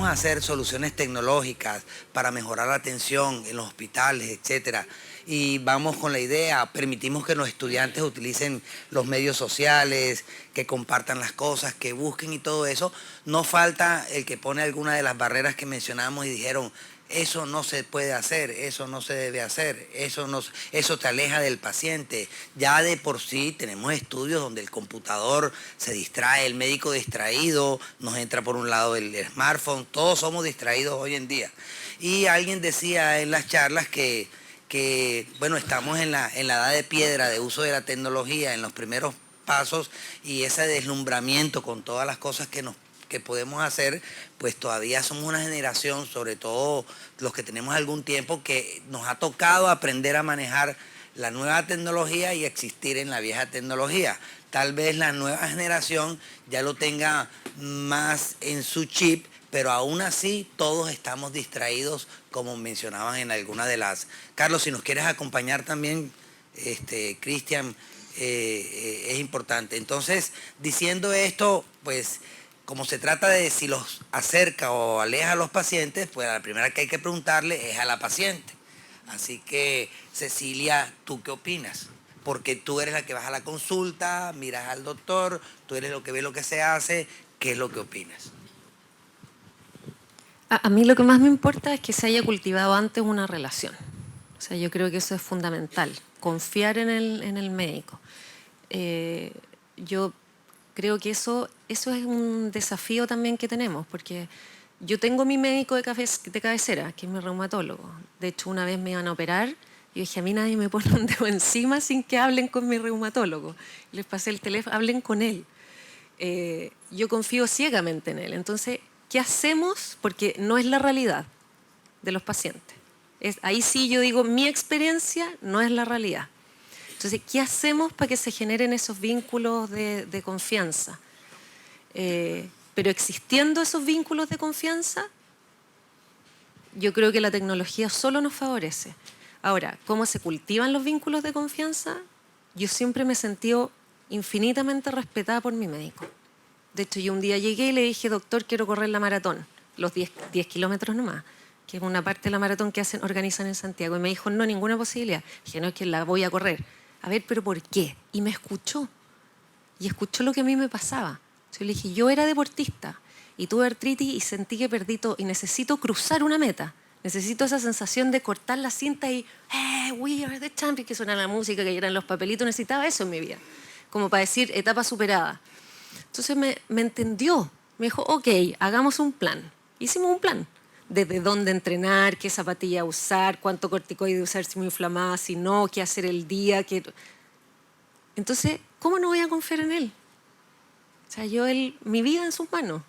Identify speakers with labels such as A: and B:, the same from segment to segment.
A: a hacer soluciones tecnológicas para mejorar la atención en los hospitales, etcétera. Y vamos con la idea, permitimos que los estudiantes utilicen los medios sociales, que compartan las cosas, que busquen y todo eso. No falta el que pone alguna de las barreras que mencionamos y dijeron, eso no se puede hacer, eso no se debe hacer, eso te aleja del paciente. Ya de por sí tenemos estudios donde el computador se distrae, el médico distraído, nos entra por un lado el smartphone, todos somos distraídos hoy en día. Y alguien decía en las charlas que bueno, estamos en la edad de piedra de uso de la tecnología, en los primeros pasos, y ese deslumbramiento con todas las cosas que podemos hacer, pues todavía somos una generación, sobre todo los que tenemos algún tiempo, que nos ha tocado aprender a manejar la nueva tecnología y existir en la vieja tecnología. Tal vez la nueva generación ya lo tenga más en su chip, pero aún así todos estamos distraídos, como mencionaban en alguna de las... Carlos, si nos quieres acompañar también, Cristian, es importante. Entonces, diciendo esto, pues como se trata de si los acerca o aleja a los pacientes, pues la primera que hay que preguntarle es a la paciente. Así que, Cecilia, ¿tú qué opinas? Porque tú eres la que vas a la consulta, miras al doctor, tú eres lo que ve lo que se hace, ¿qué es lo que opinas?
B: A mí lo que más me importa es que se haya cultivado antes una relación. O sea, yo creo que eso es fundamental, confiar en el médico. Yo creo que eso es un desafío también que tenemos, porque yo tengo mi médico de cabecera, que es mi reumatólogo. De hecho, una vez me iban a operar y dije, a mí nadie me pone un dedo encima sin que hablen con mi reumatólogo. Les pasé el teléfono, hablen con él. Yo confío ciegamente en él. Entonces, ¿qué hacemos? Porque no es la realidad de los pacientes. Ahí sí yo digo, mi experiencia no es la realidad. Entonces, ¿qué hacemos para que se generen esos vínculos de confianza? Pero existiendo esos vínculos de confianza, yo creo que la tecnología solo nos favorece. Ahora, ¿cómo se cultivan los vínculos de confianza? Yo siempre me he sentido infinitamente respetada por mi médico. De hecho, yo un día llegué y le dije, doctor, quiero correr la maratón, los 10 kilómetros nomás, que es una parte de la maratón que organizan en Santiago. Y me dijo, no, ninguna posibilidad. Dije, no, es que la voy a correr. A ver, ¿pero por qué? Y me escuchó. Y escuchó lo que a mí me pasaba. Yo le dije, yo era deportista y tuve artritis y sentí que perdí todo y necesito cruzar una meta. Necesito esa sensación de cortar la cinta y we are the champions, que suena la música, que eran los papelitos. Necesitaba eso en mi vida, como para decir, etapa superada. Entonces me entendió. Me dijo, ok, hagamos un plan. Hicimos un plan. Desde dónde entrenar, qué zapatilla usar, cuánto corticoide usar si me inflamaba, si no, qué hacer el día. Entonces, ¿cómo no voy a confiar en él? O sea, mi vida en sus manos.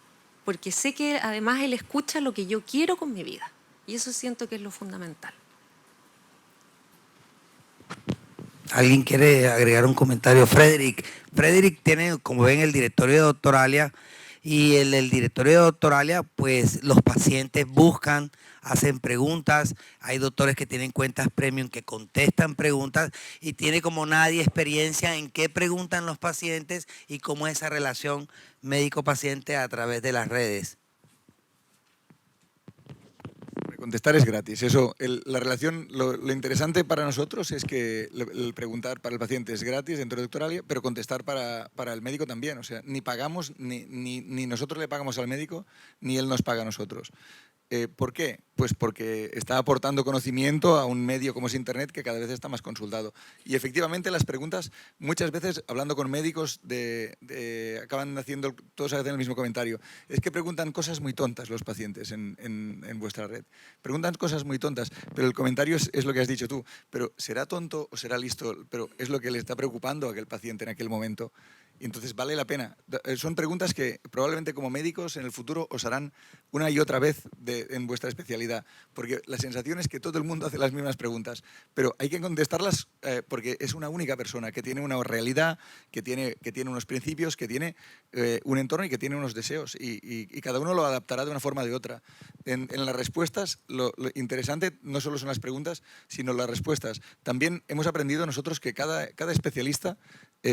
B: Porque sé que además él escucha lo que yo quiero con mi vida. Y eso siento que es lo fundamental.
A: ¿Alguien quiere agregar un comentario? Frederick tiene, como ven, el directorio de Doctoralia, y en el directorio de Doctoralia, pues los pacientes buscan, hacen preguntas, hay doctores que tienen cuentas premium que contestan preguntas, y tiene como nadie experiencia en qué preguntan los pacientes y cómo es esa relación médico-paciente a través de las redes.
C: Contestar es gratis. Eso, la relación, lo interesante para nosotros es que el preguntar para el paciente es gratis dentro de Doctoralia, pero contestar para el médico también. O sea, ni pagamos, ni nosotros le pagamos al médico, ni él nos paga a nosotros. ¿Por qué? Pues porque está aportando conocimiento a un medio como es Internet, que cada vez está más consultado. Y efectivamente las preguntas, muchas veces hablando con médicos, acaban haciendo, todos hacen el mismo comentario. Es que preguntan cosas muy tontas los pacientes en vuestra red. Preguntan cosas muy tontas, pero el comentario es lo que has dicho tú. Pero ¿será tonto o será listo? Pero es lo que le está preocupando a aquel paciente en aquel momento. Y entonces vale la pena. Son preguntas que probablemente como médicos en el futuro os harán una y otra vez en vuestra especialidad, porque la sensación es que todo el mundo hace las mismas preguntas, pero hay que contestarlas porque es una única persona que tiene una realidad, que tiene unos principios, que tiene un entorno y que tiene unos deseos, y cada uno lo adaptará de una forma o de otra. En las respuestas, lo interesante no solo son las preguntas, sino las respuestas. También hemos aprendido nosotros que cada especialista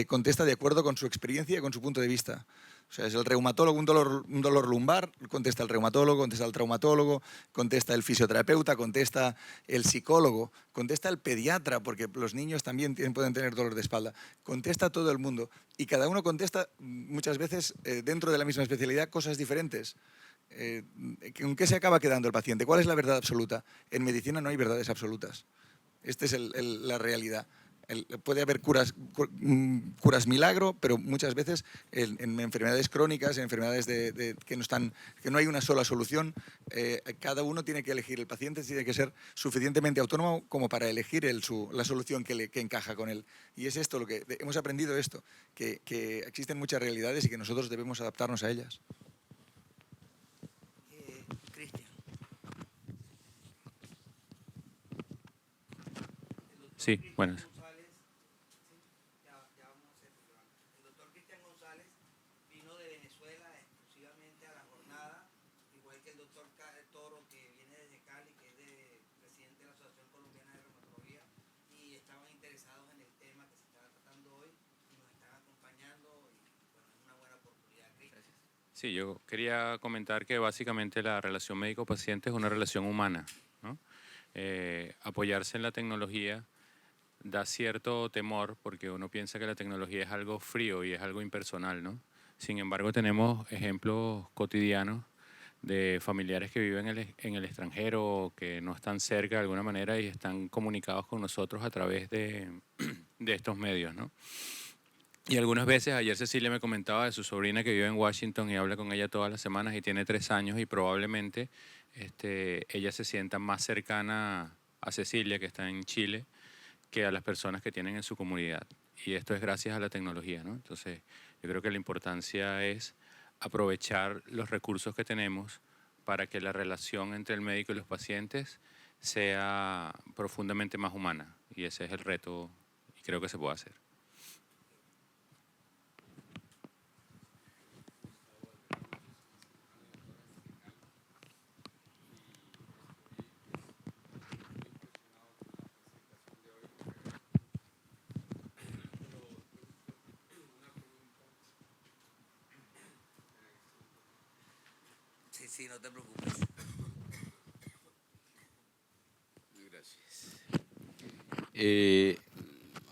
C: contesta de acuerdo con su experiencia y con su punto de vista. O sea, es el reumatólogo, un dolor lumbar, contesta el reumatólogo, contesta el traumatólogo, contesta el fisioterapeuta, contesta el psicólogo, contesta el pediatra, porque los niños también pueden tener dolor de espalda. Contesta todo el mundo y cada uno contesta muchas veces dentro de la misma especialidad cosas diferentes. ¿En qué se acaba quedando el paciente? ¿Cuál es la verdad absoluta? En medicina no hay verdades absolutas. Esta es la realidad. Puede haber curas milagro, pero muchas veces en enfermedades crónicas, en enfermedades que no hay una sola solución, cada uno tiene que elegir. El paciente tiene que ser suficientemente autónomo como para elegir la solución que encaja con él. Y es esto lo que hemos aprendido, esto, que existen muchas realidades y que nosotros debemos adaptarnos a ellas.
A: Cristian.
D: Sí, buenas.
A: El doctor Cristian González vino de Venezuela exclusivamente a la jornada, igual que el doctor Toro, que viene desde Cali, que es presidente de la Asociación Colombiana de Reumatología, y estaban interesados en el tema que se estaba tratando hoy y nos están acompañando, y bueno, es una buena oportunidad. Cristian.
D: Sí, yo quería comentar que básicamente la relación médico-paciente es una relación humana, ¿no? Apoyarse en la tecnología da cierto temor porque uno piensa que la tecnología es algo frío y es algo impersonal, ¿no? Sin embargo, tenemos ejemplos cotidianos de familiares que viven en el extranjero, que no están cerca de alguna manera y están comunicados con nosotros a través de estos medios, ¿no? Y algunas veces, ayer Cecilia me comentaba de su sobrina que vive en Washington y habla con ella todas las semanas y tiene 3 años y probablemente ella se sienta más cercana a Cecilia, que está en Chile, que a las personas que tienen en su comunidad. Y esto es gracias a la tecnología, ¿no? Entonces, yo creo que la importancia es aprovechar los recursos que tenemos para que la relación entre el médico y los pacientes sea profundamente más humana. Y ese es el reto y creo que se puede hacer.
A: Sí, sí, no te preocupes.
E: Gracias.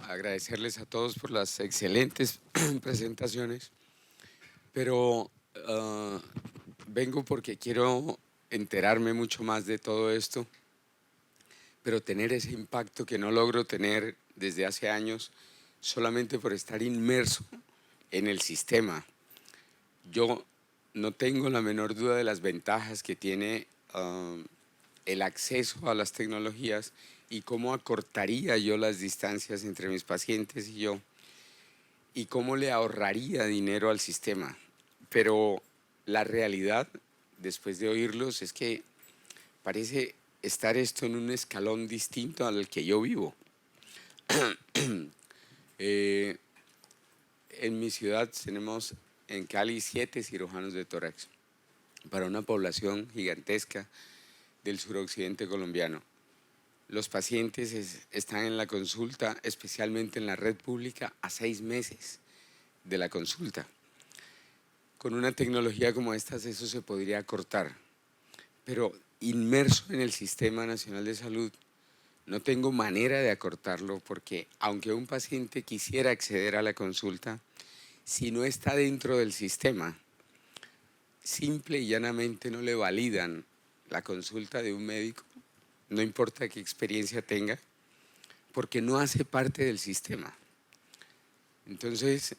E: Agradecerles a todos por las excelentes presentaciones, pero vengo porque quiero enterarme mucho más de todo esto, pero tener ese impacto que no logro tener desde hace años solamente por estar inmerso en el sistema. Yo no tengo la menor duda de las ventajas que tiene el acceso a las tecnologías y cómo acortaría yo las distancias entre mis pacientes y yo y cómo le ahorraría dinero al sistema. Pero la realidad, después de oírlos, es que parece estar esto en un escalón distinto al que yo vivo. En mi ciudad tenemos en Cali 7 cirujanos de tórax para una población gigantesca del suroccidente colombiano. Los pacientes están en la consulta, especialmente en la red pública, a 6 meses de la consulta. Con una tecnología como esta eso se podría acortar, pero inmerso en el Sistema Nacional de Salud no tengo manera de acortarlo porque aunque un paciente quisiera acceder a la consulta, si no está dentro del sistema, simple y llanamente no le validan la consulta de un médico, no importa qué experiencia tenga, porque no hace parte del sistema. Entonces,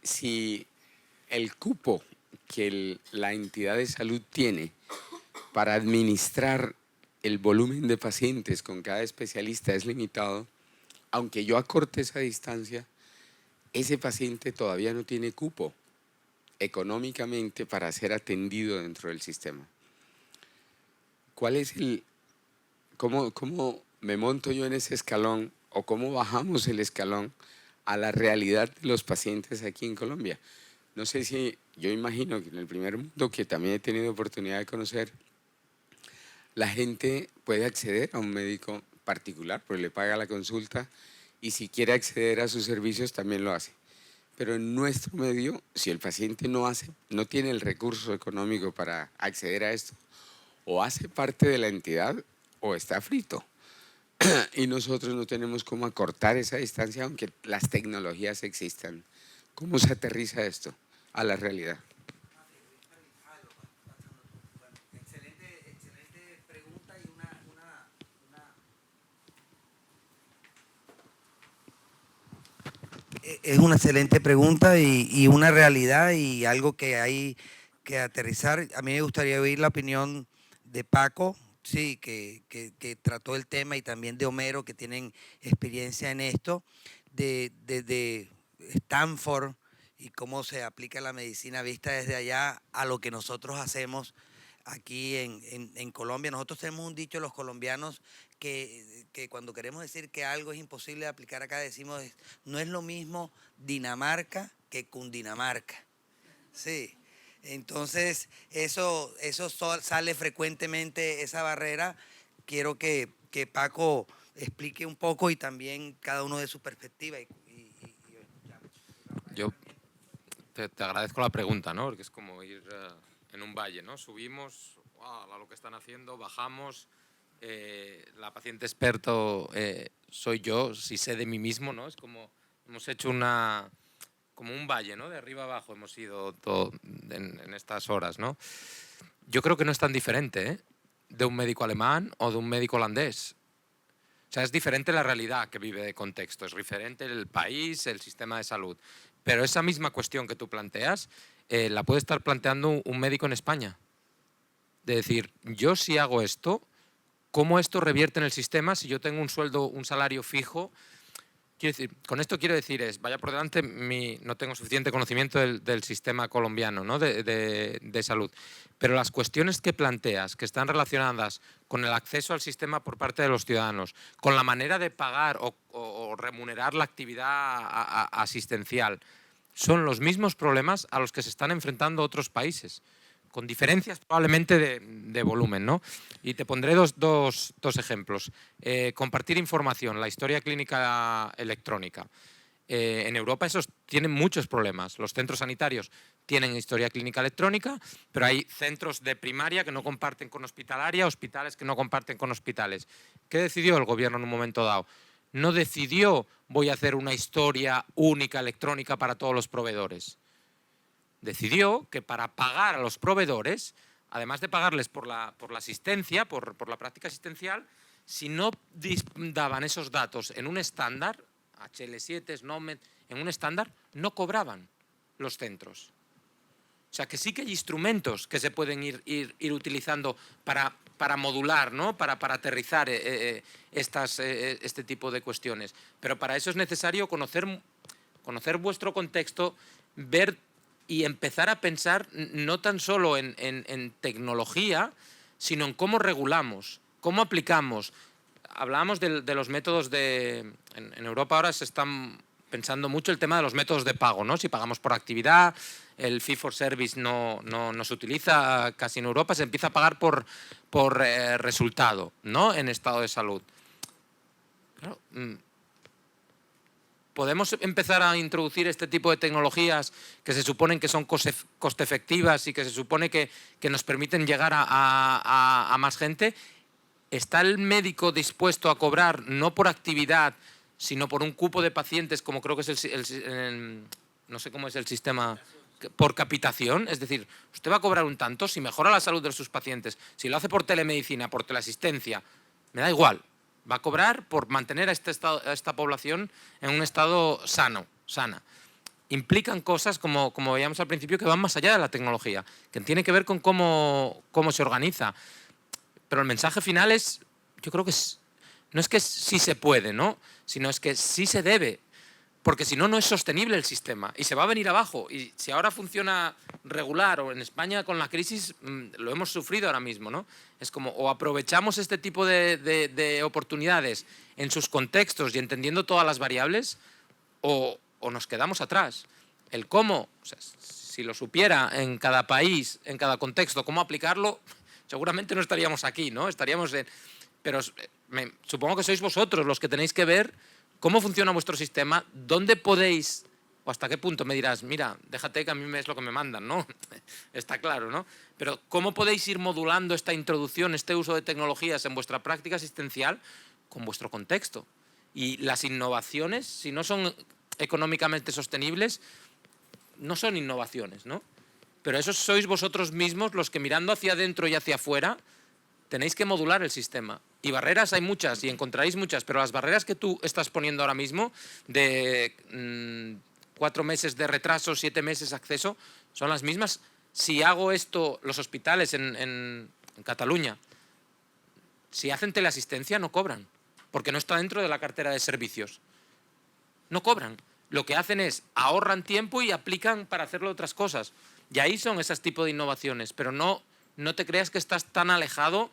E: si el cupo que la entidad de salud tiene para administrar el volumen de pacientes con cada especialista es limitado, aunque yo acorte esa distancia, ese paciente todavía no tiene cupo económicamente para ser atendido dentro del sistema. ¿Cuál es cómo me monto yo en ese escalón o cómo bajamos el escalón a la realidad de los pacientes aquí en Colombia? No sé si, yo imagino que en el primer mundo, que también he tenido oportunidad de conocer, la gente puede acceder a un médico particular, pues le paga la consulta y si quiere acceder a sus servicios también lo hace. Pero en nuestro medio, si el paciente no tiene el recurso económico para acceder a esto, o hace parte de la entidad o está frito. Y nosotros no tenemos cómo acortar esa distancia, aunque las tecnologías existan. ¿Cómo se aterriza esto a la realidad?
A: Excelente pregunta y es una excelente pregunta y una realidad y algo que hay que aterrizar. A mí me gustaría oír la opinión de Paco, sí, que trató el tema, y también de Homero, que tienen experiencia en esto, de Stanford y cómo se aplica la medicina vista desde allá a lo que nosotros hacemos aquí en Colombia. Nosotros tenemos un dicho los colombianos que cuando queremos decir que algo es imposible de aplicar acá, decimos, no es lo mismo Dinamarca que Cundinamarca. Sí. Entonces, eso sale frecuentemente, esa barrera. Quiero que Paco explique un poco y también cada uno de su perspectiva.
F: Yo te agradezco la pregunta, ¿no? Porque es como ir en un valle, ¿no? Subimos, wow, lo que están haciendo, bajamos, la paciente experto soy yo, si sé de mí mismo, ¿no? Es como hemos hecho como un valle, ¿no? De arriba abajo hemos ido en estas horas, ¿no? Yo creo que no es tan diferente, ¿eh? De un médico alemán o de un médico holandés. O sea, es diferente la realidad que vive de contexto, es diferente el país, el sistema de salud. Pero esa misma cuestión que tú planteas, la puede estar planteando un médico en España. De decir, yo si hago esto, ¿cómo esto revierte en el sistema si yo tengo un sueldo, un salario fijo? Quiero decir, con esto quiero decir vaya por delante, no tengo suficiente conocimiento del sistema colombiano, ¿no? de salud, pero las cuestiones que planteas, que están relacionadas con el acceso al sistema por parte de los ciudadanos, con la manera de pagar o remunerar la actividad asistencial, son los mismos problemas a los que se están enfrentando otros países, con diferencias probablemente de volumen, ¿no? Y te pondré dos ejemplos. Compartir información, la historia clínica electrónica. En Europa esos tienen muchos problemas. Los centros sanitarios tienen historia clínica electrónica, pero hay centros de primaria que no comparten con hospitalaria, hospitales que no comparten con hospitales. ¿Qué decidió el gobierno en un momento dado? No decidió voy a hacer una historia única electrónica para todos los proveedores. Decidió que para pagar a los proveedores, además de pagarles por la asistencia, por la práctica asistencial, si no daban esos datos en un estándar, HL7, SNOMED, en un estándar, no cobraban los centros. O sea, que sí que hay instrumentos que se pueden ir utilizando para modular, ¿no? para aterrizar este tipo de cuestiones. Pero para eso es necesario conocer vuestro contexto, ver y empezar a pensar no tan solo en tecnología, sino en cómo regulamos, cómo aplicamos. Hablábamos de los métodos en Europa ahora se están pensando mucho el tema de los métodos de pago, ¿no? Si pagamos por actividad, el fee for service no se utiliza casi en Europa, se empieza a pagar por resultado, ¿no? En estado de salud. Claro, ¿podemos empezar a introducir este tipo de tecnologías que se suponen que son coste efectivas y que se supone que nos permiten llegar a más gente? ¿Está el médico dispuesto a cobrar no por actividad, sino por un cupo de pacientes, como creo que es no sé cómo es el sistema, por capitación? Es decir, usted va a cobrar un tanto si mejora la salud de sus pacientes, si lo hace por telemedicina, por teleasistencia, me da igual. Va a cobrar por mantener a esta población en un estado sana. Implican cosas, como veíamos al principio, que van más allá de la tecnología, que tiene que ver con cómo se organiza. Pero el mensaje final es, yo creo que no es que sí se puede, ¿no? Sino es que sí se debe, porque si no, no es sostenible el sistema y se va a venir abajo. Y si ahora funciona regular, o en España con la crisis lo hemos sufrido ahora mismo, ¿no? Es como o aprovechamos este tipo de oportunidades en sus contextos y entendiendo todas las variables, o nos quedamos atrás. El cómo, o sea, si lo supiera en cada país, en cada contexto, cómo aplicarlo, seguramente no estaríamos aquí, ¿no? Pero supongo que sois vosotros los que tenéis que ver cómo funciona vuestro sistema, dónde podéis ¿O hasta qué punto me dirás, mira, déjate que a mí es lo que me mandan, ¿no? Está claro, ¿no? Pero ¿cómo podéis ir modulando esta introducción, este uso de tecnologías en vuestra práctica asistencial con vuestro contexto? Y las innovaciones, si no son económicamente sostenibles, no son innovaciones, ¿no? Pero eso sois vosotros mismos los que, mirando hacia adentro y hacia afuera, tenéis que modular el sistema. Y barreras hay muchas y encontraréis muchas, pero las barreras que tú estás poniendo ahora mismo de 4 meses de retraso, 7 meses de acceso, son las mismas. Si hago esto, los hospitales en Cataluña, si hacen teleasistencia no cobran, porque no está dentro de la cartera de servicios. No cobran. Lo que hacen es ahorran tiempo y aplican para hacerlo otras cosas. Y ahí son ese tipo de innovaciones, pero no te creas que estás tan alejado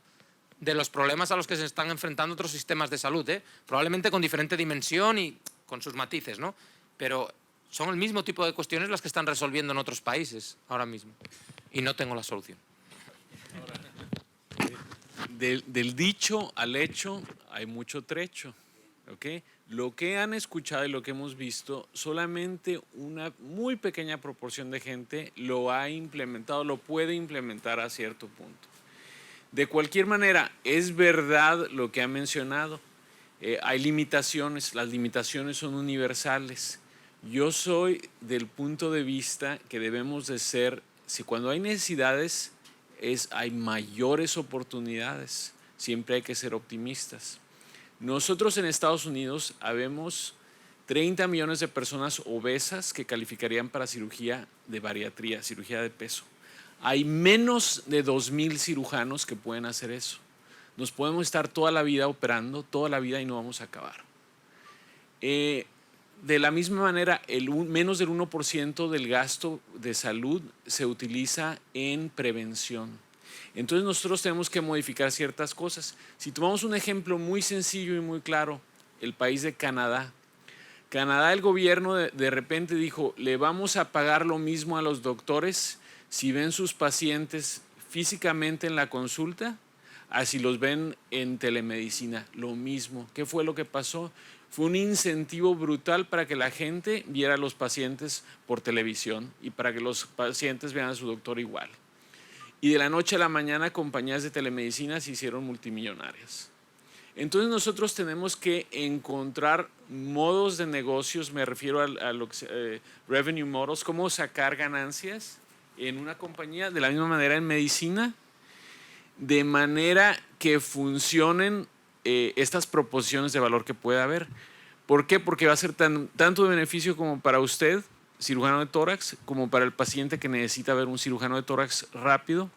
F: de los problemas a los que se están enfrentando otros sistemas de salud, ¿eh? Probablemente con diferente dimensión y con sus matices, ¿no? Pero son el mismo tipo de cuestiones las que están resolviendo en otros países ahora mismo. Y no tengo la solución.
G: Del dicho al hecho hay mucho trecho, ¿ok? Lo que han escuchado y lo que hemos visto, solamente una muy pequeña proporción de gente lo ha implementado, lo puede implementar a cierto punto. De cualquier manera, es verdad lo que ha mencionado. Hay limitaciones, las limitaciones son universales. Yo soy del punto de vista que debemos de ser, si cuando hay necesidades, hay mayores oportunidades. Siempre hay que ser optimistas. Nosotros en Estados Unidos habemos 30 millones de personas obesas que calificarían para cirugía de bariatría, cirugía de peso. Hay menos de 2,000 cirujanos que pueden hacer eso. Nos podemos estar toda la vida operando, toda la vida y no vamos a acabar. De la misma manera, menos del 1% del gasto de salud se utiliza en prevención. Entonces nosotros tenemos que modificar ciertas cosas. Si tomamos un ejemplo muy sencillo y muy claro, el país de Canadá. Canadá, el gobierno de repente dijo, le vamos a pagar lo mismo a los doctores si ven sus pacientes físicamente en la consulta, así los ven en telemedicina, lo mismo. ¿Qué fue lo que pasó? Fue un incentivo brutal para que la gente viera a los pacientes por televisión y para que los pacientes vean a su doctor igual. Y de la noche a la mañana compañías de telemedicina se hicieron multimillonarias. Entonces nosotros tenemos que encontrar modos de negocios, me refiero a lo que revenue models, cómo sacar ganancias en una compañía, de la misma manera en medicina, de manera que funcionen estas proposiciones de valor que pueda haber. ¿Por qué? Porque va a ser tanto de beneficio como para usted, cirujano de tórax, como para el paciente que necesita ver un cirujano de tórax rápido,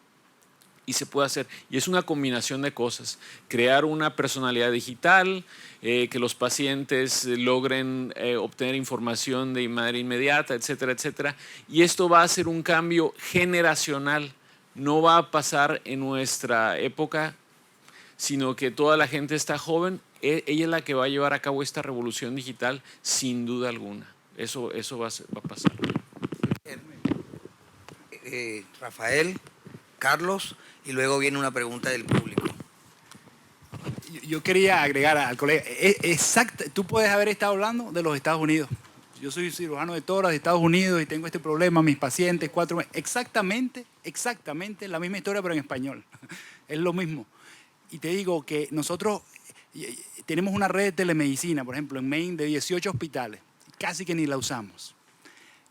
G: y se puede hacer. Y es una combinación de cosas. Crear una personalidad digital, que los pacientes logren obtener información de manera inmediata, etcétera, etcétera. Y esto va a ser un cambio generacional. No va a pasar en nuestra época, sino que toda la gente está joven. Ella es la que va a llevar a cabo esta revolución digital, sin duda alguna. Eso va a pasar.
A: Rafael, Carlos, y luego viene una pregunta del público.
H: Yo quería agregar al colega, exacto, tú puedes haber estado hablando de los Estados Unidos. Yo soy cirujano de tórax de Estados Unidos y tengo este problema, mis pacientes, 4 meses. Exactamente la misma historia, pero en español. Es lo mismo. Y te digo que nosotros tenemos una red de telemedicina, por ejemplo, en Maine, de 18 hospitales. Casi que ni la usamos.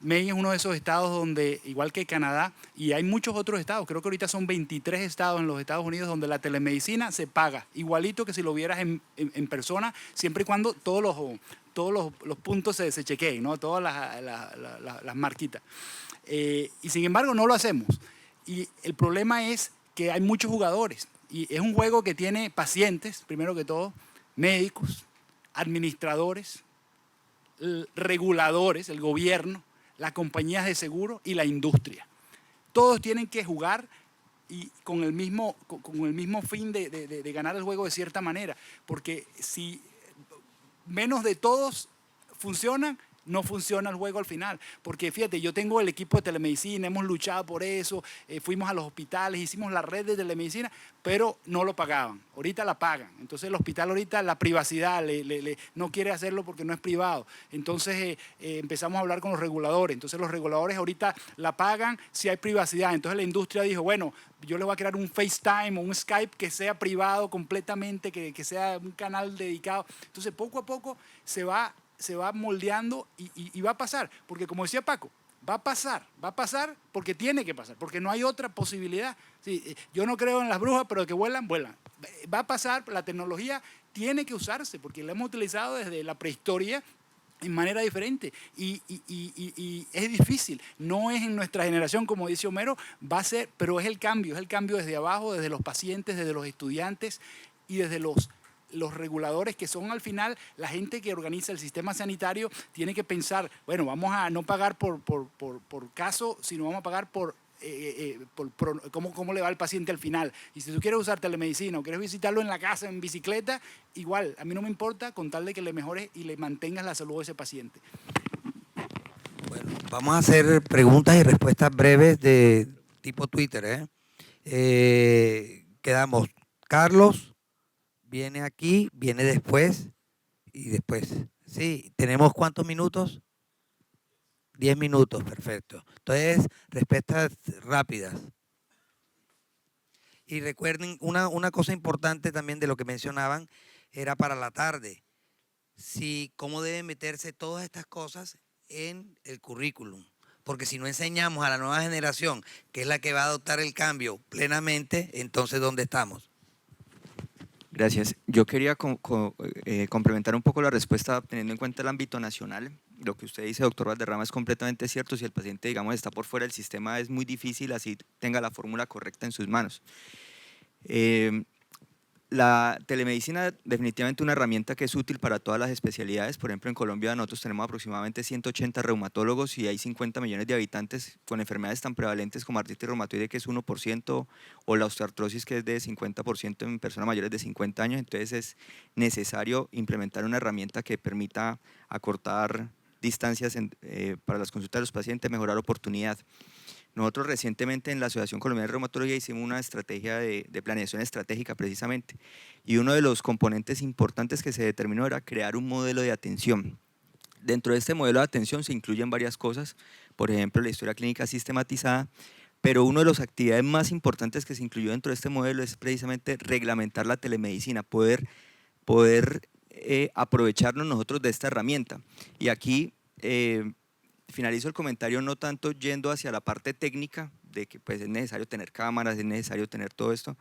H: Maine es uno de esos estados donde, igual que Canadá, y hay muchos otros estados, creo que ahorita son 23 estados en los Estados Unidos donde la telemedicina se paga, igualito que si lo vieras en persona, siempre y cuando todos los puntos se chequeen, ¿no? Todas las marquitas. Y sin embargo no lo hacemos. Y el problema es que hay muchos jugadores. Y es un juego que tiene pacientes, primero que todo, médicos, administradores, reguladores, el gobierno, las compañías de seguro y la industria. Todos tienen que jugar y con el mismo fin de ganar el juego de cierta manera, porque si menos de todos funcionan, no funciona el juego al final. Porque fíjate, yo tengo el equipo de telemedicina, hemos luchado por eso, fuimos a los hospitales, hicimos la red de telemedicina, pero no lo pagaban. Ahorita la pagan. Entonces el hospital ahorita la privacidad no quiere hacerlo porque no es privado. Entonces empezamos a hablar con los reguladores. Entonces los reguladores ahorita la pagan si hay privacidad. Entonces la industria dijo, bueno, yo le voy a crear un FaceTime o un Skype que sea privado completamente, que sea un canal dedicado. Entonces poco a poco se va moldeando y va a pasar. Porque como decía Paco, va a pasar porque tiene que pasar, porque no hay otra posibilidad. Sí, yo no creo en las brujas, pero que vuelan, vuelan. Va a pasar, la tecnología tiene que usarse, porque la hemos utilizado desde la prehistoria en manera diferente y es difícil, no es en nuestra generación como dice Homero, va a ser, pero es el cambio desde abajo, desde los pacientes, desde los estudiantes y desde los reguladores, que son al final la gente que organiza el sistema sanitario. Tiene que pensar, bueno, vamos a no pagar por caso, sino vamos a pagar por cómo le va al paciente al final. Y si tú quieres usar telemedicina o quieres visitarlo en la casa, en bicicleta, igual, a mí no me importa, con tal de que le mejores y le mantengas la salud de ese paciente.
A: Bueno, vamos a hacer preguntas y respuestas breves de tipo Twitter, quedamos, Carlos viene aquí, viene después y después. Sí, ¿tenemos cuántos minutos? 10 minutos, perfecto. Entonces, respuestas rápidas. Y recuerden, una cosa importante también de lo que mencionaban era para la tarde. Cómo deben meterse todas estas cosas en el currículum. Porque si no enseñamos a la nueva generación, que es la que va a adoptar el cambio plenamente, entonces ¿dónde estamos?
I: Gracias. Yo quería complementar un poco la respuesta teniendo en cuenta el ámbito nacional. Lo que usted dice, doctor Valderrama, es completamente cierto. Si el paciente, digamos, está por fuera del sistema, es muy difícil así tenga la fórmula correcta en sus manos. La telemedicina definitivamente una herramienta que es útil para todas las especialidades. Por ejemplo, en Colombia nosotros tenemos aproximadamente 180 reumatólogos y hay 50 millones de habitantes con enfermedades tan prevalentes como artritis reumatoide, que es 1%, o la osteoartrosis, que es de 50% en personas mayores de 50 años. Entonces es necesario implementar una herramienta que permita acortar distancias para las consultas de los pacientes, mejorar oportunidad. Nosotros recientemente en la Asociación Colombiana de Reumatología hicimos una estrategia de planeación estratégica precisamente, y uno de los componentes importantes que se determinó era crear un modelo de atención. Dentro de este modelo de atención se incluyen varias cosas, por ejemplo la historia clínica sistematizada, pero una de las actividades más importantes que se incluyó dentro de este modelo es precisamente reglamentar la telemedicina, poder aprovecharnos nosotros de esta herramienta. Y aquí finalizo el comentario no tanto yendo hacia la parte técnica, de que pues es necesario tener cámaras, es necesario tener todo esto,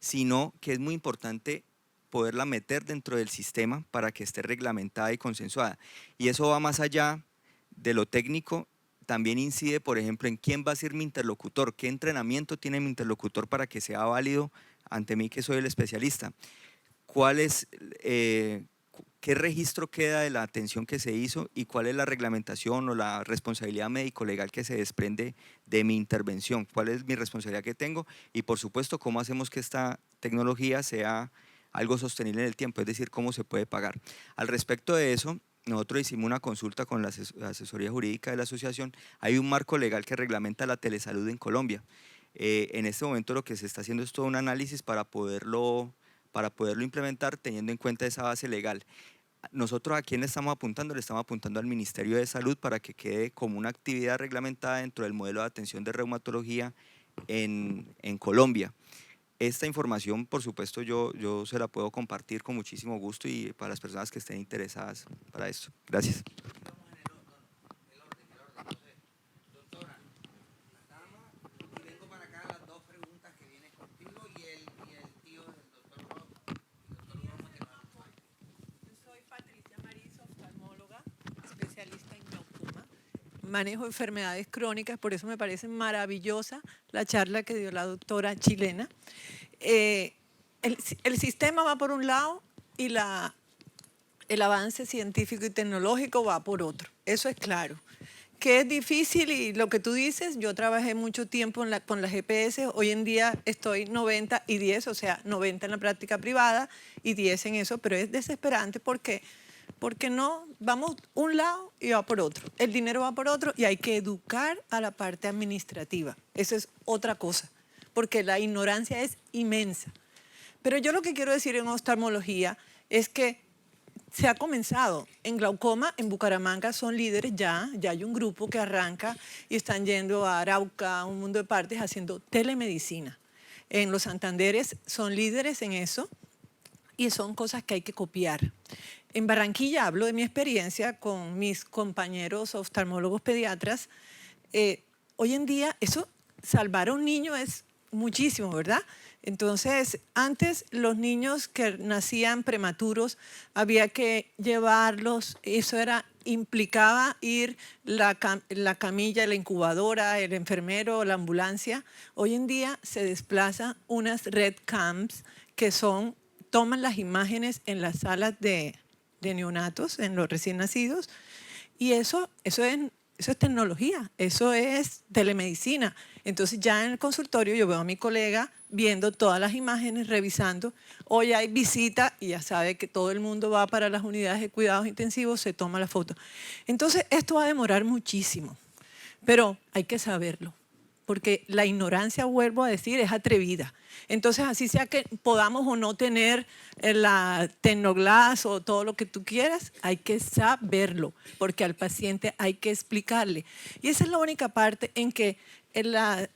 I: sino que es muy importante poderla meter dentro del sistema para que esté reglamentada y consensuada. Y eso va más allá de lo técnico, también incide, por ejemplo, en quién va a ser mi interlocutor, qué entrenamiento tiene mi interlocutor para que sea válido ante mí, que soy el especialista. ¿Cuál es… ¿Qué registro queda de la atención que se hizo y cuál es la reglamentación o la responsabilidad médico-legal que se desprende de mi intervención? ¿Cuál es mi responsabilidad que tengo? Y por supuesto, ¿cómo hacemos que esta tecnología sea algo sostenible en el tiempo? Es decir, ¿cómo se puede pagar? Al respecto de eso, nosotros hicimos una consulta con la asesoría jurídica de la asociación. Hay un marco legal que reglamenta la telesalud en Colombia. En este momento lo que se está haciendo es todo un análisis para poderlo implementar teniendo en cuenta esa base legal. Nosotros ¿a quién le estamos apuntando? Le estamos apuntando al Ministerio de Salud para que quede como una actividad reglamentada dentro del modelo de atención de reumatología en Colombia. Esta información, por supuesto, yo se la puedo compartir con muchísimo gusto y para las personas que estén interesadas para esto. Gracias.
J: Manejo enfermedades crónicas, por eso me parece maravillosa la charla que dio la doctora chilena. El sistema va por un lado y el avance científico y tecnológico va por otro, eso es claro. Que es difícil y lo que tú dices, yo trabajé mucho tiempo con las GPS, hoy en día estoy 90 y 10, o sea, 90 en la práctica privada y 10 en eso, pero es desesperante porque porque no, vamos un lado y va por otro. El dinero va por otro y hay que educar a la parte administrativa. Eso es otra cosa, porque la ignorancia es inmensa. Pero yo lo que quiero decir en oftalmología es que se ha comenzado. En glaucoma, en Bucaramanga son líderes ya hay un grupo que arranca y están yendo a Arauca, a un mundo de partes, haciendo telemedicina. En los Santanderes son líderes en eso y son cosas que hay que copiar. En Barranquilla, hablo de mi experiencia con mis compañeros oftalmólogos pediatras, hoy en día eso, salvar a un niño es muchísimo, ¿verdad? Entonces, antes los niños que nacían prematuros había que llevarlos, eso implicaba ir la camilla, la incubadora, el enfermero, la ambulancia. Hoy en día se desplazan unas red cams que toman las imágenes en las salas de neonatos, en los recién nacidos, y eso es tecnología, eso es telemedicina. Entonces ya en el consultorio yo veo a mi colega viendo todas las imágenes, revisando. Hoy hay visita y ya sabe que todo el mundo va para las unidades de cuidados intensivos, se toma la foto. Entonces esto va a demorar muchísimo, pero hay que saberlo, porque la ignorancia, vuelvo a decir, es atrevida. Entonces, así sea que podamos o no tener la Tecnoglass o todo lo que tú quieras, hay que saberlo, porque al paciente hay que explicarle. Y esa es la única parte en que la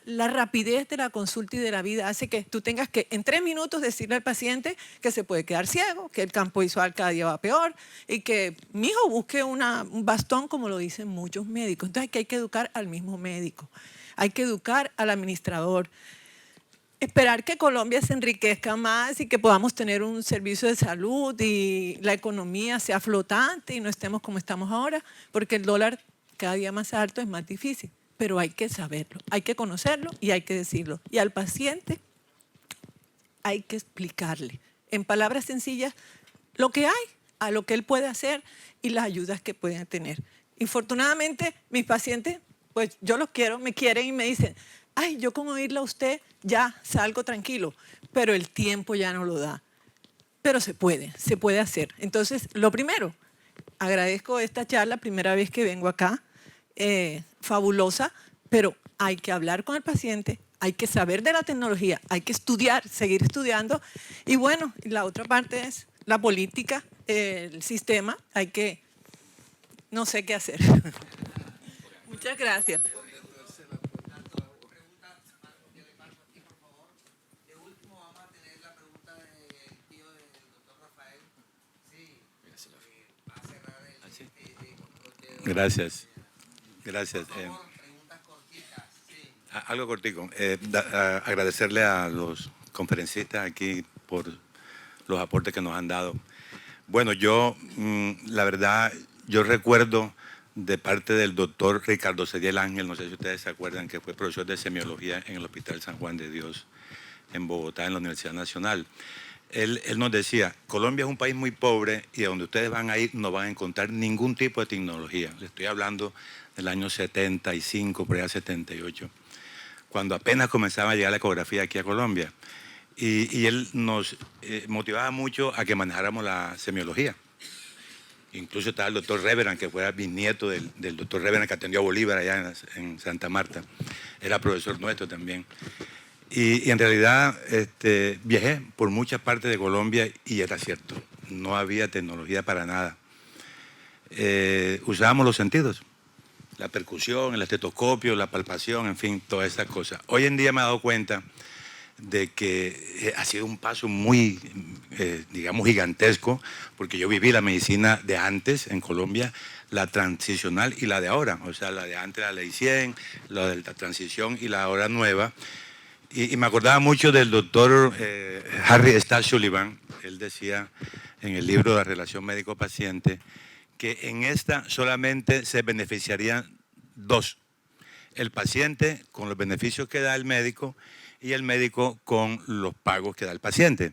J: rapidez de la consulta y de la vida hace que tú tengas que en 3 minutos decirle al paciente que se puede quedar ciego, que el campo visual cada día va peor y que mi hijo busque un bastón, como lo dicen muchos médicos. Entonces hay que educar al mismo médico, hay que educar al administrador. Esperar que Colombia se enriquezca más y que podamos tener un servicio de salud y la economía sea flotante y no estemos como estamos ahora, porque el dólar cada día más alto es más difícil. Pero hay que saberlo, hay que conocerlo y hay que decirlo. Y al paciente hay que explicarle, en palabras sencillas, lo que hay, a lo que él puede hacer y las ayudas que pueden tener. Infortunadamente, mis pacientes, pues yo los quiero, me quieren y me dicen, ay, yo con oírla a usted ya salgo tranquilo, pero el tiempo ya no lo da. Pero se puede hacer. Entonces, lo primero, agradezco esta charla, primera vez que vengo acá, fabulosa, pero hay que hablar con el paciente, hay que saber de la tecnología, hay que estudiar, seguir estudiando. Y bueno, la otra parte es la política, el sistema, no sé qué hacer. Muchas gracias.
K: Gracias. Algo cortico. Agradecerle a los conferencistas aquí por los aportes que nos han dado. Bueno, la verdad, yo recuerdo de parte del doctor Ricardo Cediel Ángel, no sé si ustedes se acuerdan, que fue profesor de semiología en el Hospital San Juan de Dios en Bogotá, en la Universidad Nacional. Él nos decía, Colombia es un país muy pobre y a donde ustedes van a ir no van a encontrar ningún tipo de tecnología. Le estoy hablando del año 75, por allá 78, cuando apenas comenzaba a llegar la ecografía aquí a Colombia. Y él nos motivaba mucho a que manejáramos la semiología. Incluso estaba el doctor Reverand, que fue bisnieto del doctor Reverand que atendió a Bolívar allá en Santa Marta. Era profesor nuestro también. Y en realidad viajé por muchas partes de Colombia y era cierto, no había tecnología para nada. Usábamos los sentidos, la percusión, el estetoscopio, la palpación, en fin, todas esas cosas. Hoy en día me he dado cuenta de que ha sido un paso muy, digamos, gigantesco, porque yo viví la medicina de antes en Colombia, la transicional y la de ahora, o sea, la de antes, la ley 100, la de la transición y la ahora nueva. Y me acordaba mucho del doctor Harry Stack Sullivan. Él decía en el libro de la relación médico-paciente que en esta solamente se beneficiarían dos. El paciente con los beneficios que da el médico y el médico con los pagos que da el paciente.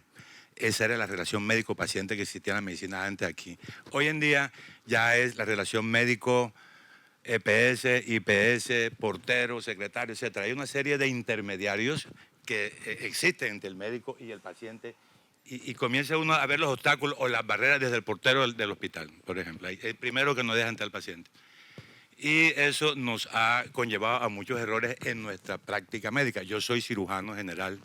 K: Esa era la relación médico-paciente que existía en la medicina antes aquí. Hoy en día ya es la relación médico EPS, IPS, portero, secretario, etc. Hay una serie de intermediarios que existen entre el médico y el paciente y comienza uno a ver los obstáculos o las barreras desde el portero del hospital, por ejemplo. El primero que no deja entrar al paciente. Y eso nos ha conllevado a muchos errores en nuestra práctica médica. Yo soy cirujano general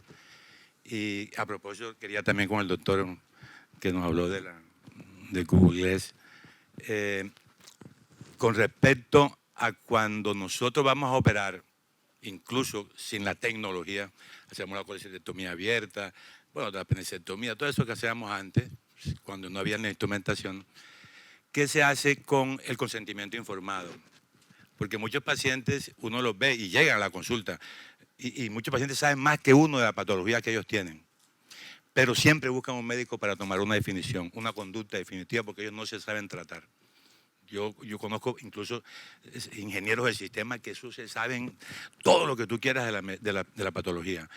K: y a propósito quería también con el doctor que nos habló de Google, con respecto a cuando nosotros vamos a operar, incluso sin la tecnología, hacemos la colecistectomía abierta, bueno, la apendicectomía, todo eso que hacíamos antes, cuando no había la instrumentación, ¿qué se hace con el consentimiento informado? Porque muchos pacientes, uno los ve y llegan a la consulta, y muchos pacientes saben más que uno de la patología que ellos tienen, pero siempre buscan un médico para tomar una definición, una conducta definitiva, porque ellos no se saben tratar. Yo conozco incluso ingenieros del sistema que eso se saben todo lo que tú quieras de la patología,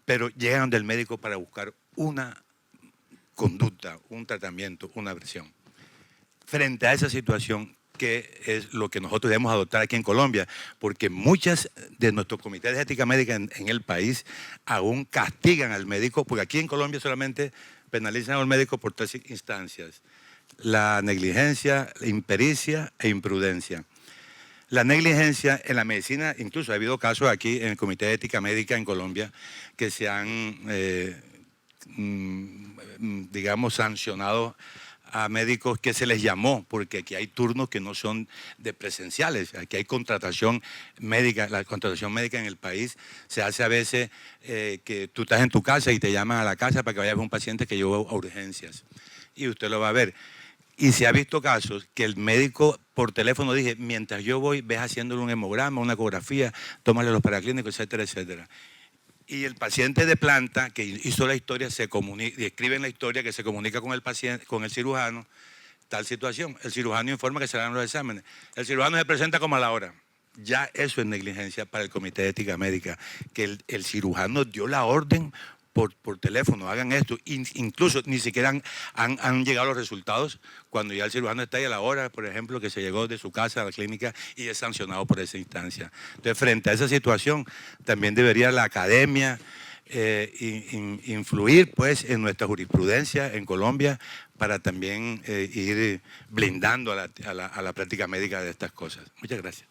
K: pero llegan del médico para buscar una conducta, un tratamiento, una versión. Frente a esa situación, ¿qué es lo que nosotros debemos adoptar aquí en Colombia? Porque muchas de nuestros comités de ética médica en el país aún castigan al médico, porque aquí en Colombia solamente penalizan al médico por 3 instancias: la negligencia, la impericia e imprudencia. La negligencia en la medicina, incluso ha habido casos aquí en el Comité de Ética Médica en Colombia que se han, digamos, sancionado a médicos que se les llamó, porque aquí hay turnos que no son de presenciales, aquí hay contratación médica. La contratación médica en el país se hace a veces que tú estás en tu casa y te llaman a la casa para que vayas a ver un paciente que llevó a urgencias, y usted lo va a ver. Y se ha visto casos que el médico por teléfono dice, mientras yo voy, ves haciéndole un hemograma, una ecografía, tómale los paraclínicos, etcétera, etcétera. Y el paciente de planta que hizo la historia se comunica, describe en la historia que se comunica con el paciente, con el cirujano, tal situación. El cirujano informa que se harán los exámenes. El cirujano se presenta como a la hora. Ya eso es negligencia para el Comité de Ética Médica, que el cirujano dio la orden por teléfono, hagan esto. Incluso ni siquiera han llegado los resultados cuando ya el cirujano está ahí a la hora, por ejemplo, que se llegó de su casa a la clínica y es sancionado por esa instancia. Entonces, frente a esa situación, también debería la academia influir pues, en nuestra jurisprudencia en Colombia para también ir blindando a la práctica médica de estas cosas. Muchas gracias.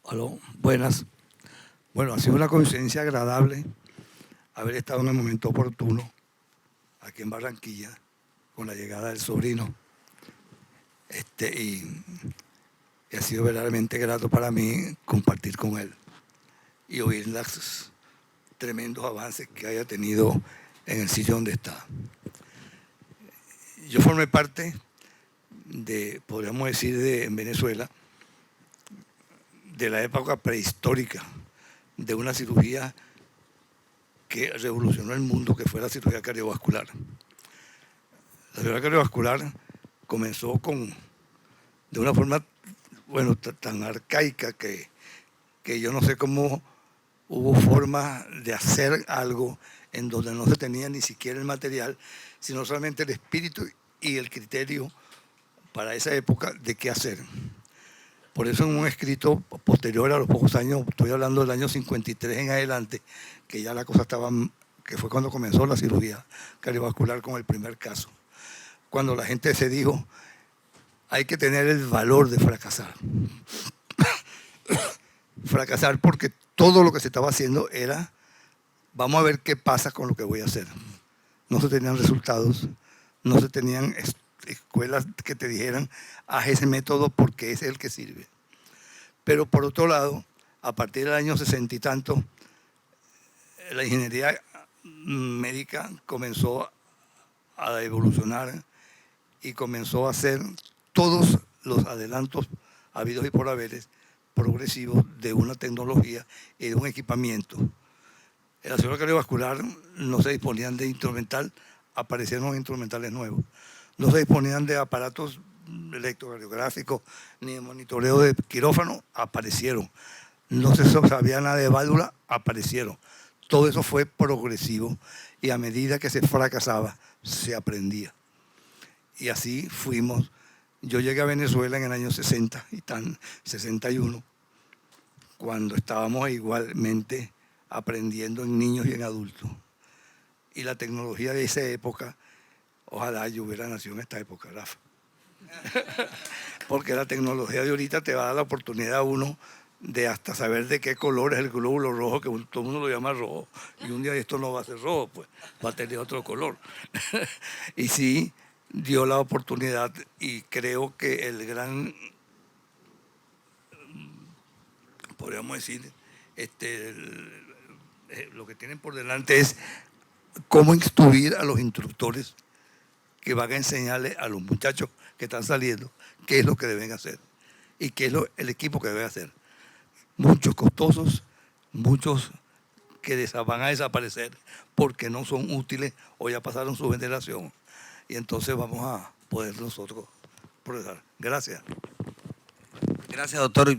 L: Aló, buenas. Bueno, ha sido una coincidencia agradable haber estado en el momento oportuno aquí en Barranquilla con la llegada del sobrino. Y ha sido verdaderamente grato para mí compartir con él y oír los tremendos avances que haya tenido en el sitio donde está. Yo formé parte de, podríamos decir, en Venezuela, de la época prehistórica, de una cirugía que revolucionó el mundo, que fue la cirugía cardiovascular. La cirugía cardiovascular comenzó de una forma, bueno, tan arcaica que yo no sé cómo hubo forma de hacer algo en donde no se tenía ni siquiera el material, sino solamente el espíritu y el criterio para esa época de qué hacer. Por eso en un escrito posterior a los pocos años, estoy hablando del año 53 en adelante, que ya la cosa estaba, que fue cuando comenzó la cirugía cardiovascular con el primer caso, cuando la gente se dijo, hay que tener el valor de fracasar. Fracasar porque todo lo que se estaba haciendo era, vamos a ver qué pasa con lo que voy a hacer. No se tenían resultados, no se tenían escuelas que te dijeran, haz ese método porque es el que sirve. Pero por otro lado, a partir del año 60 y tanto, la ingeniería médica comenzó a evolucionar y comenzó a hacer todos los adelantos habidos y por haberes progresivos de una tecnología y de un equipamiento. En la cirugía cardiovascular no se disponían de instrumental, aparecieron instrumentales nuevos. No se disponían de aparatos electrocardiográficos ni de monitoreo de quirófano, aparecieron. No se sabía nada de válvula, aparecieron. Todo eso fue progresivo y a medida que se fracasaba, se aprendía. Y así fuimos. Yo llegué a Venezuela en el año 61, cuando estábamos igualmente aprendiendo en niños y en adultos. Y la tecnología de esa época, ojalá yo hubiera nacido en esta época, Rafa. Porque la tecnología de ahorita te va a dar la oportunidad a uno de hasta saber de qué color es el glóbulo rojo, que todo el mundo lo llama rojo, y un día esto no va a ser rojo, pues va a tener otro color. Y sí, dio la oportunidad, y creo que el gran, podríamos decir, lo que tienen por delante es cómo instruir a los instructores que van a enseñarle a los muchachos que están saliendo qué es lo que deben hacer y qué es el equipo que debe hacer. Muchos costosos, muchos que van a desaparecer porque no son útiles o ya pasaron su veneración. Y entonces vamos a poder nosotros progresar. Gracias.
A: Gracias, doctor.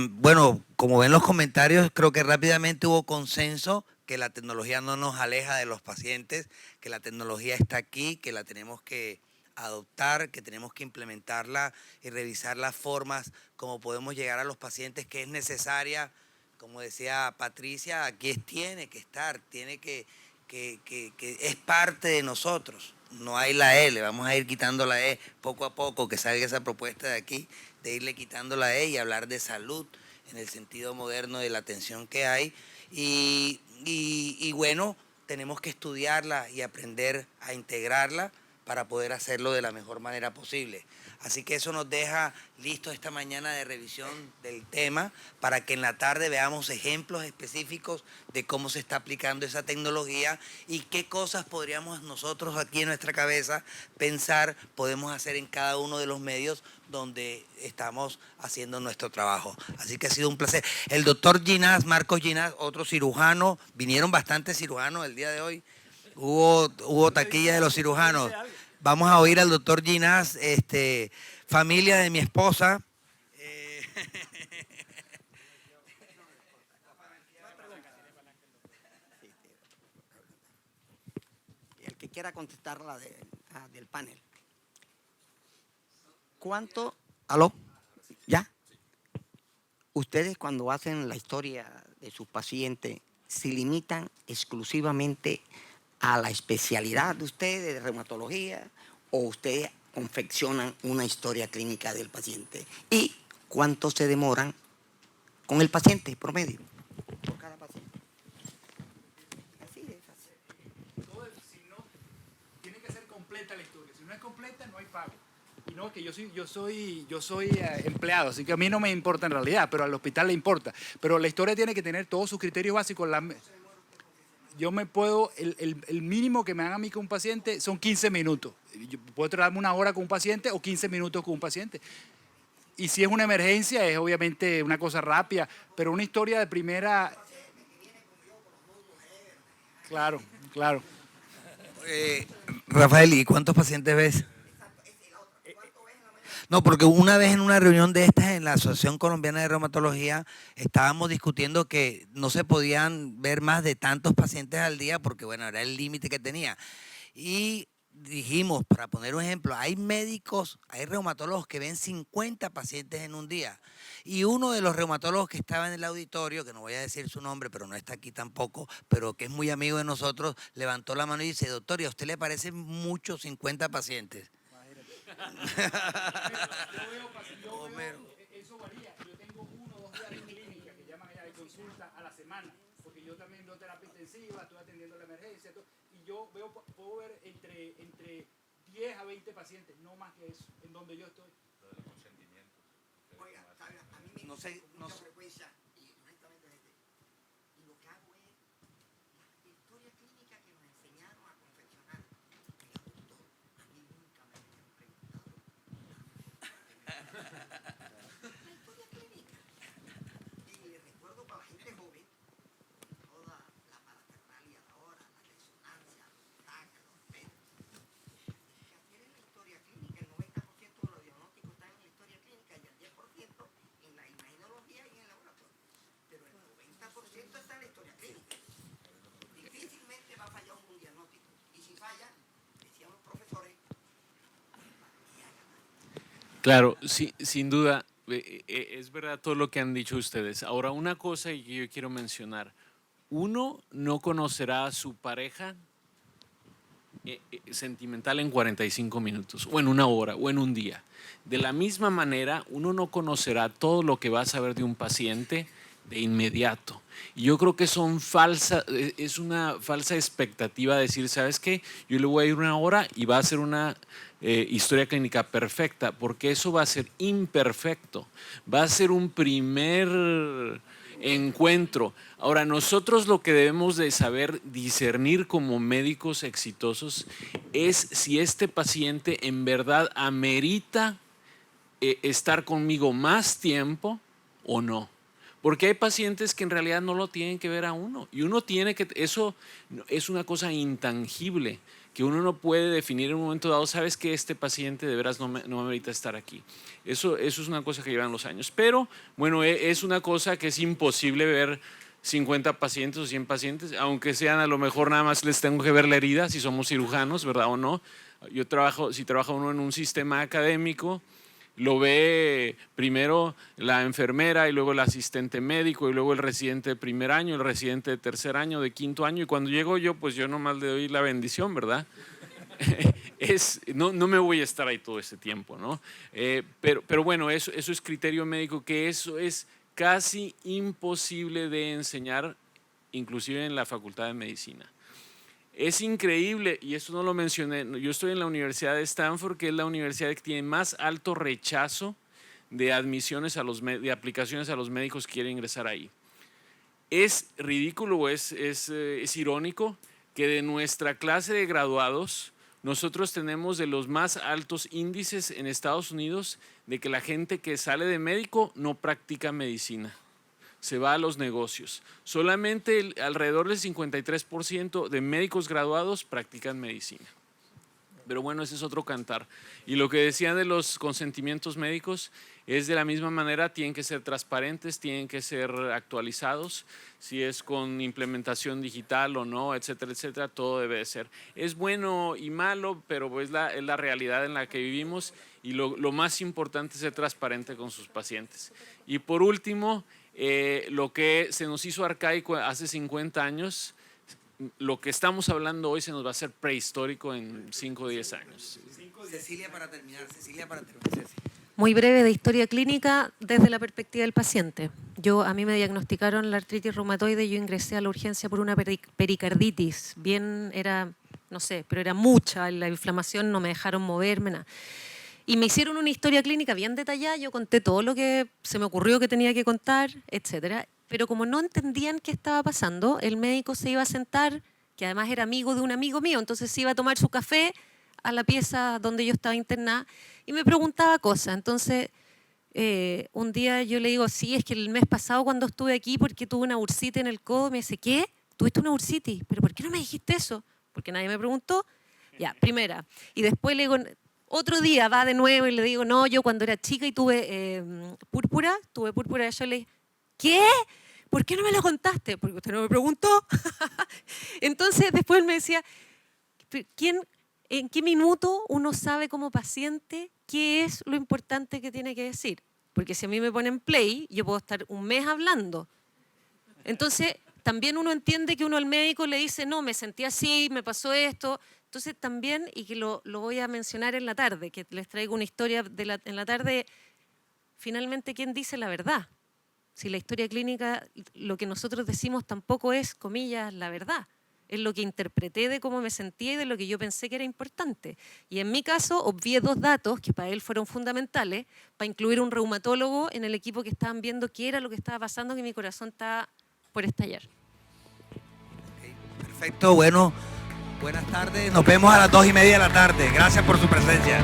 A: Bueno, como ven los comentarios, creo que rápidamente hubo consenso que la tecnología no nos aleja de los pacientes, que la tecnología está aquí, que la tenemos que adoptar, que tenemos que implementarla y revisar las formas como podemos llegar a los pacientes, que es necesaria, como decía Patricia, aquí tiene que estar, tiene que es parte de nosotros. No hay la E, le vamos a ir quitando la E poco a poco, que salga esa propuesta de aquí, de irle quitando la E y hablar de salud en el sentido moderno de la atención que hay. Y bueno, tenemos que estudiarla y aprender a integrarla para poder hacerlo de la mejor manera posible. Así que eso nos deja listo esta mañana de revisión del tema para que en la tarde veamos ejemplos específicos de cómo se está aplicando esa tecnología y qué cosas podríamos nosotros aquí en nuestra cabeza pensar podemos hacer en cada uno de los medios donde estamos haciendo nuestro trabajo. Así que ha sido un placer. El doctor Ginás, Marcos Ginás, otro cirujano, vinieron bastantes cirujanos el día de hoy. Hubo taquilla de los cirujanos. Vamos a oír al doctor Ginás, familia de mi esposa.
M: El que quiera contestar la del panel. ¿Cuánto? ¿Aló? ¿Ya? Ustedes cuando hacen la historia de sus pacientes, ¿se limitan exclusivamente a la especialidad de ustedes de reumatología o ustedes confeccionan una historia clínica del paciente? ¿Y cuánto se demoran con el paciente promedio? Por cada paciente. Así es fácil.
H: Si no, tiene que ser completa la historia. Si no es completa, no hay pago. Y no, que yo soy empleado, así que a mí no me importa en realidad, pero al hospital le importa. Pero la historia tiene que tener todos sus criterios básicos. Yo me puedo, el mínimo que me dan a mí con un paciente son 15 minutos. Yo puedo tratarme una hora con un paciente o 15 minutos con un paciente. Y si es una emergencia, es obviamente una cosa rápida, pero una historia de primera... Claro, claro.
A: Rafael, ¿y cuántos pacientes ves? No, porque una vez en una reunión de estas en la Asociación Colombiana de Reumatología estábamos discutiendo que no se podían ver más de tantos pacientes al día porque, bueno, era el límite que tenía. Y dijimos, para poner un ejemplo, hay médicos, hay reumatólogos que ven 50 pacientes en un día. Y uno de los reumatólogos que estaba en el auditorio, que no voy a decir su nombre, pero no está aquí tampoco, pero que es muy amigo de nosotros, levantó la mano y dice, doctor, ¿y a usted le parecen muchos 50 pacientes?
H: Eso varía. Yo tengo 1 o 2 días de clínica que llaman allá de consulta a la semana, porque yo también veo terapia intensiva, estoy atendiendo la emergencia, y yo puedo ver entre 10 a 20 pacientes, no más que eso, en donde yo estoy.
M: Oiga, a mí me gusta mucha frecuencia y honestamente lo que hago es la historia clínica que nos enseñaron a confeccionar. Oiga, doctor, a mí nunca me habían preguntado la historia clínica. Y le recuerdo para la gente joven toda la parafernalia de ahora, la resonancia, los TAC, los PET. Tienen la historia clínica, el 90% de los diagnósticos están en la historia clínica y el 10% en la imagenología y en el laboratorio. Pero el 90% está en la historia clínica. Difícilmente va a fallar un diagnóstico. Y si falla, decían los profesores,
G: Claro, sí, sin duda. es verdad todo lo que han dicho ustedes. Ahora, una cosa que yo quiero mencionar. Uno no conocerá a su pareja sentimental en 45 minutos, o en una hora, o en un día. De la misma manera, uno no conocerá todo lo que va a saber de un paciente de inmediato. Y yo creo que es una falsa expectativa decir, ¿sabes qué? Yo le voy a ir una hora y va a ser una historia clínica perfecta, porque eso va a ser imperfecto. Va a ser un primer encuentro. Ahora, nosotros lo que debemos de saber discernir como médicos exitosos es si este paciente en verdad amerita estar conmigo más tiempo o no. Porque hay pacientes que en realidad no lo tienen que ver a uno. Y uno tiene que, eso es una cosa intangible, que uno no puede definir en un momento dado, sabes que este paciente de veras no amerita estar aquí. Eso es una cosa que llevan los años. Pero, bueno, es una cosa que es imposible ver 50 pacientes o 100 pacientes, aunque sean a lo mejor nada más les tengo que ver la herida, si somos cirujanos, ¿verdad o no? Si trabaja uno en un sistema académico, lo ve primero la enfermera y luego el asistente médico y luego el residente de primer año, el residente de tercer año, de quinto año, y cuando llego yo, pues yo nomás le doy la bendición, ¿verdad? No me voy a estar ahí todo ese tiempo, ¿no? Pero bueno, eso es criterio médico, que eso es casi imposible de enseñar, inclusive en la Facultad de Medicina. Es increíble, y esto no lo mencioné, yo estoy en la Universidad de Stanford, que es la universidad que tiene más alto rechazo de admisiones de aplicaciones a los médicos que quieren ingresar ahí. Es ridículo, es irónico que de nuestra clase de graduados nosotros tenemos de los más altos índices en Estados Unidos de que la gente que sale de médico no practica medicina. Se va a los negocios. Solamente alrededor del 53% de médicos graduados practican medicina. Pero bueno, ese es otro cantar. Y lo que decían de los consentimientos médicos es de la misma manera, tienen que ser transparentes, tienen que ser actualizados, si es con implementación digital o no, etcétera, etcétera, todo debe de ser. Es bueno y malo, pero es la realidad en la que vivimos, y lo más importante es ser transparente con sus pacientes. Y por último, lo que se nos hizo arcaico hace 50 años, lo que estamos hablando hoy se nos va a hacer prehistórico en 5 o 10 años.
A: Cecilia para terminar.
B: Muy breve, de historia clínica desde la perspectiva del paciente. A mí me diagnosticaron la artritis reumatoide y yo ingresé a la urgencia por una pericarditis. No sé, pero era mucha la inflamación, no me dejaron moverme, nada. Y me hicieron una historia clínica bien detallada, yo conté todo lo que se me ocurrió que tenía que contar, etcétera. Pero como no entendían qué estaba pasando, el médico se iba a sentar, que además era amigo de un amigo mío, entonces se iba a tomar su café a la pieza donde yo estaba internada y me preguntaba cosas. Entonces, un día yo le digo, sí, es que el mes pasado cuando estuve aquí, porque tuve una bursitis en el codo, me dice, ¿qué? ¿Tuviste una bursitis? ¿Pero por qué no me dijiste eso? Porque nadie me preguntó. Ya, primera. Y después le digo, otro día va de nuevo y le digo, no, yo cuando era chica y tuve púrpura, yo le dije, ¿qué? ¿Por qué no me lo contaste? Porque usted no me preguntó. Entonces después él me decía, ¿en qué minuto uno sabe como paciente qué es lo importante que tiene que decir? Porque si a mí me ponen play, yo puedo estar un mes hablando. Entonces también uno entiende que uno al médico le dice, no, me sentí así, me pasó esto. Entonces también, y que lo voy a mencionar en la tarde, que les traigo una historia en la tarde, finalmente, ¿quién dice la verdad? Si la historia clínica, lo que nosotros decimos tampoco es, comillas, la verdad. Es lo que interpreté de cómo me sentía y de lo que yo pensé que era importante. Y en mi caso, obvié 2 datos que para él fueron fundamentales, para incluir un reumatólogo en el equipo que estaban viendo qué era lo que estaba pasando, que mi corazón estaba por estallar.
A: Okay, perfecto, bueno, buenas tardes. Nos vemos a las 2:30 de la tarde. Gracias por su presencia.